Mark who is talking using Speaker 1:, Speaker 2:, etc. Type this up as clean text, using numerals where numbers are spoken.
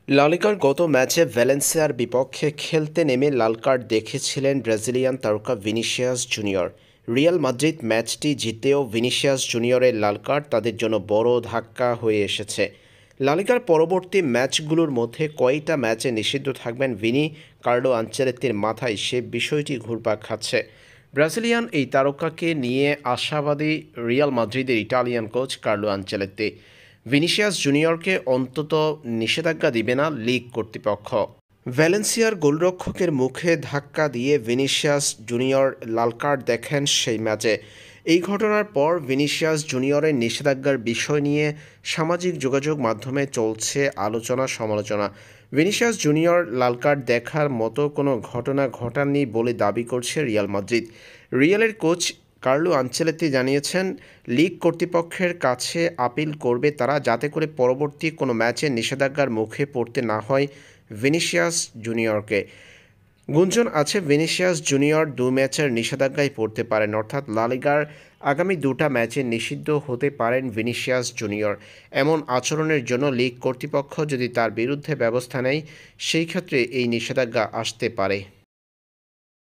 Speaker 1: লা লিগার গত ম্যাচে ভ্যালেন্সিয়ার বিপক্ষে খেলতে নেমে লাল কার্ড দেখেছিলেন ব্রাজিলিয়ান তারকা ভিনিসিয়াস জুনিয়র। রিয়াল মাদ্রিদ ম্যাচটি জিতেও ভিনিসিয়াস জুনিয়রের লাল কার্ড তাদের জন্য বড় ধাক্কা হয়ে এসেছে। লা লিগার পরবর্তী ম্যাচগুলোর মধ্যে কয়টা ম্যাচে নিষিদ্ধ থাকবেন ভিনি, কার্লো আনচেলত্তির মাথায় সে বিষয়টি ঘুরপাক খাচ্ছে। ব্রাজিলিয়ান এই তারকাকে নিয়ে আশাবাদী রিয়াল মাদ্রিদের Italian coach Carlo Ancelotti. Vinicius জুনিয়রকে অন্তত নিষেধাজ্ঞা দিবে না লিগ কর্তৃপক্ষ। ভ্যালেন্সিয়ার গোলরক্ষকের মুখে ধাক্কা দিয়ে ভিনিসিয়াস জুনিয়র লাল কার্ড দেখেন সেই ম্যাচে। এই ঘটনার পর ভিনিসিয়াস জুনিয়রের নিষেধাজ্ঞার বিষয় নিয়ে সামাজিক যোগাযোগ মাধ্যমে চলছে আলোচনা সমালোচনা। ভিনিসিয়াস জুনিয়র লাল কার্ড দেখার মতো কোনো ঘটনা ঘটাননি বলে দাবি করছে রিয়াল মাদ্রিদ। রিয়ালের কোচ কার্লো আনচেলত্তি জানিয়েছেন, লিগ কর্তৃপক্ষের কাছে আপিল করবে তারা, যাতে করে পরবর্তী কোনো ম্যাচে নিষেধাজ্ঞার মুখে পড়তে না হয় ভিনিসিয়াস জুনিয়রকে। গুঞ্জন আছে ভিনিসিয়াস জুনিয়র ২ ম্যাচের নিষেধাজ্ঞায় পড়তে পারেন, অর্থাৎ লা লিগার আগামী ২টা ম্যাচে নিষিদ্ধ হতে পারেন ভিনিসিয়াস জুনিয়র। এমন আচরণের জন্য লিগ কর্তৃপক্ষ যদি তার বিরুদ্ধে ব্যবস্থা নেয়, সেই ক্ষেত্রে এই নিষেধাজ্ঞা আসতে পারে।